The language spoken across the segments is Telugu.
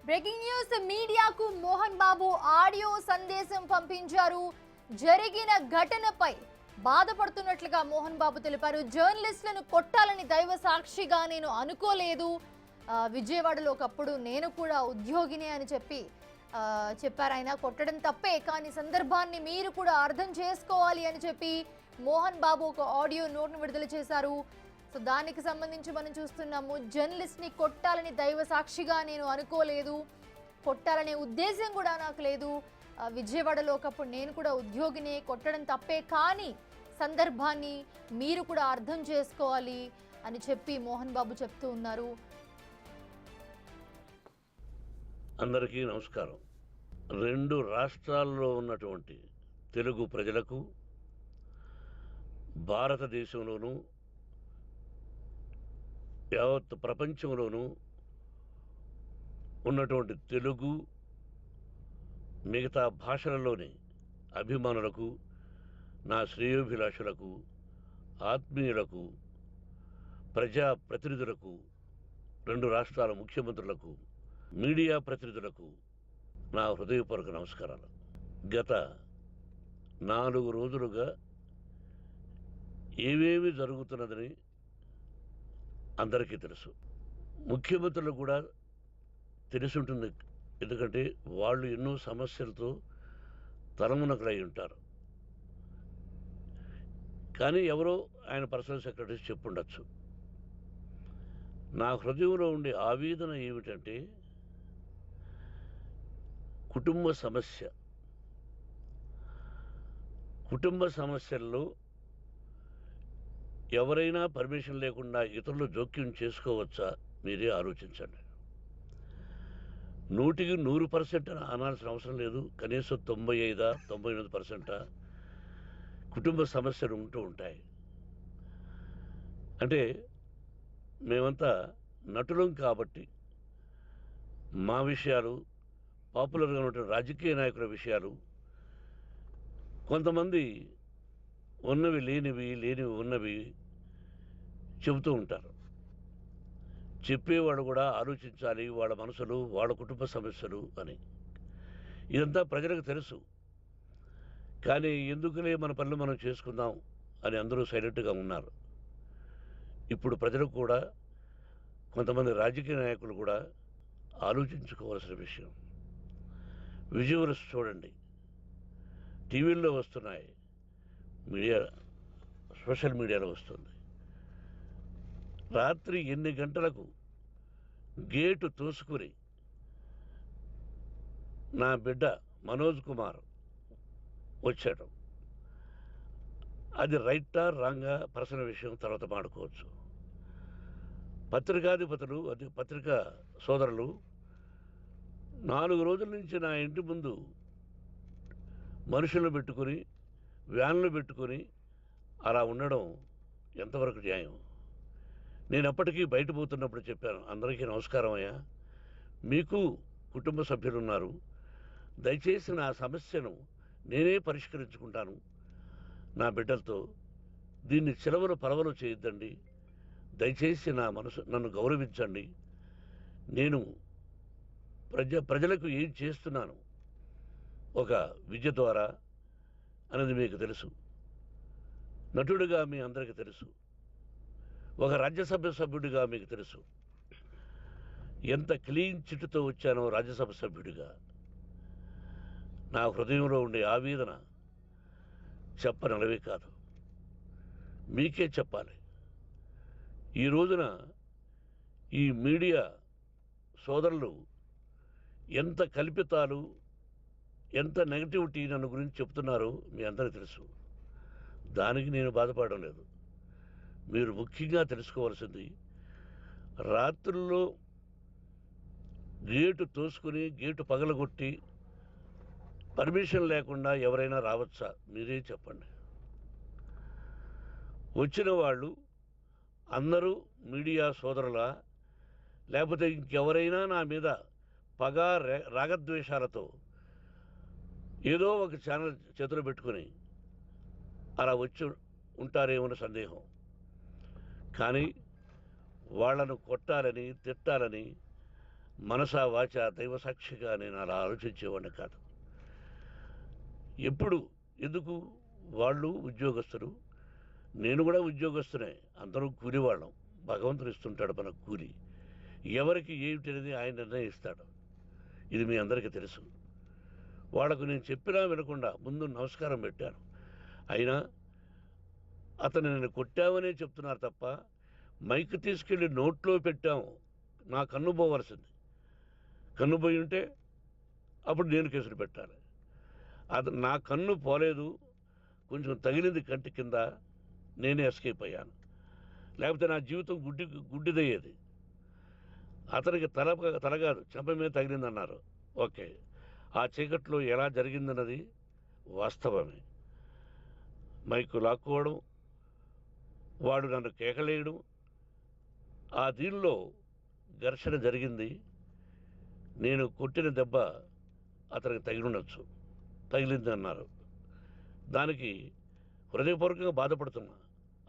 బ్రేకింగ్ న్యూస్ మీడియాకు మోహన్ బాబు ఆడియో సందేశం పంపించారు. జరిగిన ఘటనపై బాధపడుతున్నట్లుగా మోహన్ బాబు తెలిపారు. జర్నలిస్టులను కొట్టాలని దైవ సాక్షిగా నేను అనుకోలేదు. విజయవాడలో ఒకప్పుడు నేను కూడా ఉద్యోగినే అని చెప్పారు. ఆయన కొట్టడం తప్పే, కానీ సందర్భాన్ని మీరు కూడా అర్థం చేసుకోవాలి అని చెప్పి మోహన్ బాబు ఒక ఆడియో నోట్ను విడుదల చేశారు. సో దానికి సంబంధించి మనం చూస్తున్నాము. జర్నలిస్ట్ని కొట్టాలని దైవ సాక్షిగా నేను అనుకోలేదు, కొట్టాలనే ఉద్దేశం కూడా నాకు లేదు. విజయవాడలో ఒకప్పుడు నేను కూడా ఉద్యోగినే, కొట్టడం తప్పే, కానీ సందర్భాన్ని మీరు కూడా అర్థం చేసుకోవాలి అని చెప్పి మోహన్ బాబు చెప్తూ ఉన్నారు. అందరికీ నమస్కారం. రెండు రాష్ట్రాల్లో ఉన్నటువంటి తెలుగు ప్రజలకు, భారతదేశంలోనూ యావత్ ప్రపంచంలోనూ ఉన్నటువంటి తెలుగు మిగతా భాషలలోని అభిమానులకు, నా శ్రేయోభిలాషులకు, ఆత్మీయులకు, ప్రజాప్రతినిధులకు, రెండు రాష్ట్రాల ముఖ్యమంత్రులకు, మీడియా ప్రతినిధులకు నా హృదయపూర్వక నమస్కారాలు. గత 4 రోజులుగా ఏమేమి జరుగుతున్నదని అందరికీ తెలుసు. ముఖ్యమంత్రులు కూడా తెలుసుంటుంది, ఎందుకంటే వాళ్ళు ఎన్నో సమస్యలతో తలమునకలై ఉంటారు. కానీ ఎవరో ఆయన పర్సనల్ సెక్రటరీస్ చెప్పుండొచ్చు. నా హృదయంలో ఉండే ఆవేదన ఏమిటంటే, కుటుంబ సమస్యల్లో ఎవరైనా పర్మిషన్ లేకుండా ఇతరులు జోక్యం చేసుకోవచ్చా? మీరే ఆలోచించండి. 100కి 100% అనాల్సిన అవసరం లేదు. కనీసం 95-99% కుటుంబ సమస్యలు ఉంటూ ఉంటాయి. అంటే మేమంతా నటులం కాబట్టి మా విషయాలు, పాపులర్గా ఉన్నటువంటి రాజకీయ నాయకుల విషయాలు, కొంతమంది ఉన్నవి లేనివి, లేనివి ఉన్నవి చెబుతూ ఉంటారు. చెప్పేవాడు కూడా ఆలోచించాలి, వాళ్ళ మనసులు, వాళ్ళ కుటుంబ సమస్యలు అని. ఇదంతా ప్రజలకు తెలుసు. కానీ ఎందుకులే మన పనులు మనం చేసుకుందాం అని అందరూ సైలెంట్గా ఉన్నారు. ఇప్పుడు ప్రజలు కూడా, కొంతమంది రాజకీయ నాయకులు కూడా ఆలోచించుకోవాల్సిన విషయం. విజువల్స్ చూడండి, టీవీల్లో వస్తున్నాయి, సోషల్ మీడియాలో వస్తుంది. రాత్రి 8 గంటలకు గేటు తోసుకుని నా బిడ్డ మనోజ్ కుమార్ వచ్చాడు. అది రైటా రాంగా పర్సనల్ విషయం, తర్వాత మాడుకోవచ్చు. పత్రికాధిపతులు, అది పత్రికా సోదరులు 4 రోజుల నుంచి నా ఇంటి ముందు మనుషులను పెట్టుకుని, వ్యాన్లు పెట్టుకుని అలా ఉండడం ఎంతవరకు న్యాయం? నేను అప్పటికీ బయట పోతున్నప్పుడు చెప్పాను, అందరికీ నమస్కారం అయ్యా, మీకు కుటుంబ సభ్యులు ఉన్నారు, దయచేసి నా సమస్యను నేనే పరిష్కరించుకుంటాను నా బిడ్డలతో, దీన్ని చిలవలు పరవలు చేయొద్దండి, దయచేసి నన్ను గౌరవించండి, నేను ప్రజలకు ఏం చేస్తున్నాను ఒక విద్య ద్వారా అనేది మీకు తెలుసు, నటుడిగా మీ అందరికీ తెలుసు, ఒక రాజ్యసభ సభ్యుడిగా మీకు తెలుసు, ఎంత క్లీన్ చిట్టుతో వచ్చానో రాజ్యసభ సభ్యుడిగా. నా హృదయంలో ఉండే ఆవేదన చెప్పనలవే కాదు, మీకే చెప్పాలి. ఈ రోజున ఈ మీడియా సోదరులు ఎంత కల్పితాలు, ఎంత నెగటివిటీ నన్ను గురించి చెప్తున్నారో మీ అందరికీ తెలుసు. దానికి నేను బాధపడడం లేదు. మీరు ముఖ్యంగా తెలుసుకోవాల్సింది, రాత్రుల్లో గేటు తోసుకుని, గేటు పగలగొట్టి పర్మిషన్ లేకుండా ఎవరైనా రావచ్చా? మీరే చెప్పండి. వచ్చిన వాళ్ళు అందరూ మీడియా సోదరులా, లేకపోతే ఇంకెవరైనా నా మీద పగ, రాగద్వేషాలతో ఏదో ఒక ఛానల్ చేతిలో పెట్టుకుని అలా వచ్చి ఉంటారేమో సందేహం. కానీ వాళ్ళను కొట్టాలని, తిట్టాలని మనసా వాచ దైవ సాక్షిగా నేను అలా ఆలోచించేవాడిని కాదు. ఎందుకు వాళ్ళు ఉద్యోగస్తులు, నేను కూడా ఉద్యోగస్తునే, అందరం కూలివాళ్ళం. భగవంతుడు ఇస్తుంటాడు మనకు కూలి. ఎవరికి ఏమిటనేది ఆయన నిర్ణయిస్తాడు. ఇది మీ అందరికీ తెలుసు. వాళ్ళకు నేను చెప్పినా వినకుండా ముందు నమస్కారం పెట్టాను. అయినా అతను నేను కొట్టామనే చెప్తున్నారు తప్ప మైక్ తీసుకెళ్ళి నోట్లో పెట్టాము, నా కన్ను పోవలసింది. కన్ను పోయి ఉంటే అప్పుడు నేను కేసులు పెట్టాలి. నా కన్ను పోలేదు, కొంచెం తగిలింది కంటి కింద, నేనే ఎస్కేప్ అయ్యాను. లేకపోతే నా జీవితం గుడ్డిదయ్యేది. అతనికి తల కాదు, చెంప మీద తగిలిందన్నారు. ఓకే, ఆ చీకట్లో ఎలా జరిగిందన్నది వాస్తవమే. మైకు లాక్కోవడం, వాడు నన్ను కేకలేయడం, ఆ దీనిలో ఘర్షణ జరిగింది. నేను కొట్టిన దెబ్బ అతనికి తగిలింది అన్నారు. దానికి హృదయపూర్వకంగా బాధపడుతున్నా.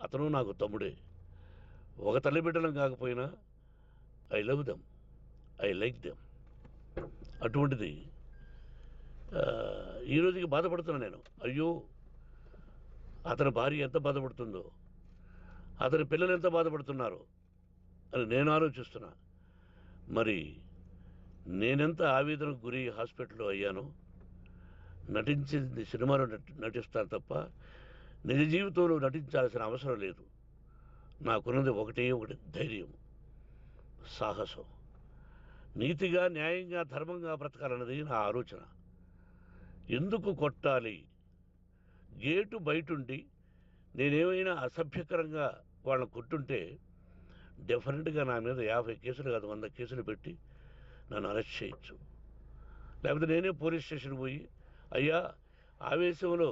అతను నాకు తమ్ముడే. ఒక తల్లి బిడ్డలం కాకపోయినా I love them, I like them. అటువంటిది ఈ రోజుకి బాధపడుతున్నా నేను. అయ్యో, అతని భార్య ఎంత బాధపడుతుందో, అతని పిల్లలు ఎంత బాధపడుతున్నారో అని నేను ఆలోచిస్తున్నా. మరి నేనెంత ఆవేదనకు గురి హాస్పిటల్లో అయ్యానో. నటించింది సినిమాలో నటిస్తాను తప్ప నిజ జీవితంలో నటించాల్సిన అవసరం లేదు. నాకున్నది ఒకటి ధైర్యం, సాహసం. నీతిగా, న్యాయంగా, ధర్మంగా బ్రతకాలన్నది నా ఆలోచన. ఎందుకు కొట్టాలి? గేటు బయటుండి నేనేమైనా అసభ్యకరంగా వాళ్ళని కొట్టుంటే డెఫినెట్గా నా మీద 50 కేసులు కాదు 100 కేసులు పెట్టి నన్ను అరెస్ట్ చేయొచ్చు. లేకపోతే నేనే పోలీస్ స్టేషన్ పోయి, అయ్యా, ఆవేశంలో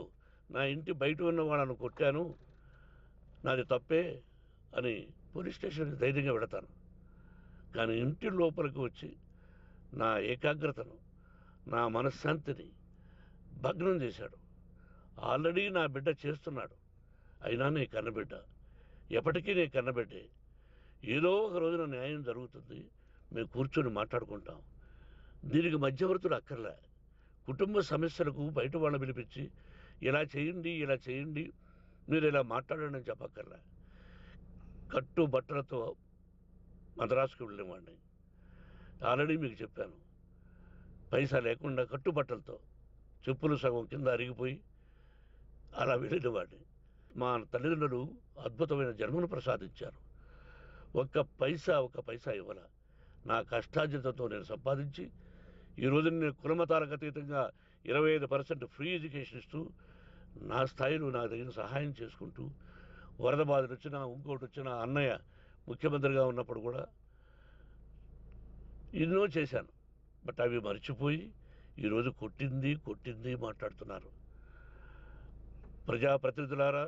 నా ఇంటి బయట ఉన్న వాళ్ళను కొట్టాను, నాది తప్పే అని పోలీస్ స్టేషన్కి ధైర్యంగా వెళతాను. కానీ ఇంటి లోపలికి వచ్చి నా ఏకాగ్రతను, నా మనశ్శాంతిని భగ్నం చేశాడు. ఆల్రెడీ నా బిడ్డ చేస్తున్నాడు. అయినా నీ కన్నబిడ్డ, ఎప్పటికీ నీ కన్నబిడ్డే. ఏదో ఒక రోజున న్యాయం జరుగుతుంది, మేము కూర్చొని మాట్లాడుకుంటాం. దీనికి మధ్యవర్తులు అక్కర్లే. కుటుంబ సమస్యలకు బయట వాళ్ళని పిలిపించి ఇలా చేయండి, మీరు ఇలా మాట్లాడండి అని చెప్పక్కర్లే. కట్టు బట్టలతో మద్రాసుకు వెళ్ళేవాడిని. ఆల్రెడీ మీకు చెప్పాను. పైసా లేకుండా కట్టుబట్టలతో, చెప్పులు సగం కింద అరిగిపోయి అలా వెళ్ళినవాడిని. మా తల్లిదండ్రులు అద్భుతమైన జన్మను ప్రసాదించారు. ఒక్క పైసా ఇవ్వాల. నా కష్టార్జితంతో నేను సంపాదించి ఈరోజు నేను కులమతాలకు అతీతంగా 25% ఫ్రీ ఎడ్యుకేషన్ ఇస్తూ, నా స్థాయిలో నాకు తగిన సహాయం చేసుకుంటూ, వరద బాధలు వచ్చినా, ఇంకోటి వచ్చినా, అన్నయ్య ముఖ్యమంత్రిగా ఉన్నప్పుడు కూడా ఎన్నో చేశాను. బట్ అవి మర్చిపోయి ఈరోజు కొట్టింది మాట్లాడుతున్నారు. ప్రజాప్రతినిధులారా,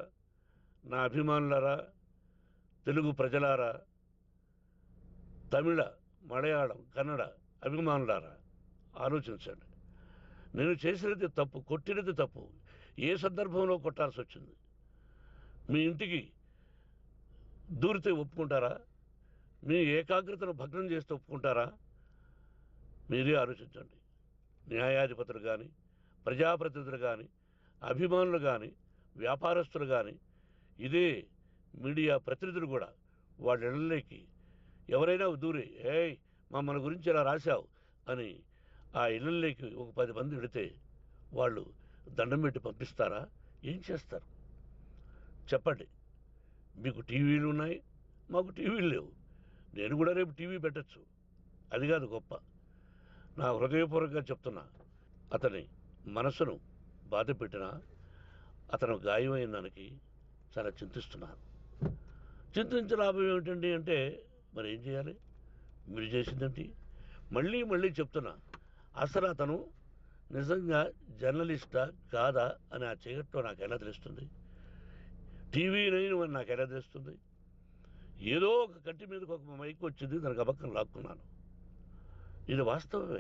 నా అభిమానులారా, తెలుగు ప్రజలారా, తమిళ, మలయాళం, కన్నడ అభిమానులారా, ఆలోచించండి. నేను చేసినది తప్పు, కొట్టినది తప్పు. ఏ సందర్భంలో కొట్టాల్సి వచ్చింది? మీ ఇంటికి దూరితే ఒప్పుకుంటారా? మీ ఏకాగ్రతను భగ్నం చేస్తే ఒప్పుకుంటారా? మీరే ఆలోచించండి. న్యాయాధిపతులు కానీ, ప్రజాప్రతినిధులు కానీ, అభిమానులు కానీ, వ్యాపారస్తులు కానీ, ఇదే మీడియా ప్రతినిధులు కూడా వాళ్ళ ఇళ్ళలోకి ఎవరైనా దూరి, ఏయ్ మన గురించి ఇలా రాశావు అని ఆ ఇళ్ళల్లోకి ఒక 10 మంది వెళితే వాళ్ళు దండం పెట్టి పంపిస్తారా? ఏం చేస్తారు చెప్పండి? మీకు టీవీలు ఉన్నాయి, మాకు టీవీలు లేవు. నేను కూడా రేపు టీవీ పెట్టచ్చు. అది కాదు గొప్ప. నా హృదయపూర్వకంగా చెప్తున్నా, అతని మనసును బాధ పెట్టిన, అతను గాయమైన దానికి చాలా చింతిస్తున్నాను. చింతించే లాభం ఏమిటండి అంటే, మరి ఏం చేయాలి? మీరు చేసిందేంటి? మళ్ళీ చెప్తున్నా, అసలు అతను నిజంగా జర్నలిస్టా కాదా అని ఆ చీకట్లో నాకు ఎలా తెలుస్తుంది? టీవీ 9 అని నాకు ఎలా తెలుస్తుంది? ఏదో ఒక కంటి మీదకి ఒక మైక్ వచ్చింది, దానికి అబక్కం లాక్కున్నాను. ఇది వాస్తవమే.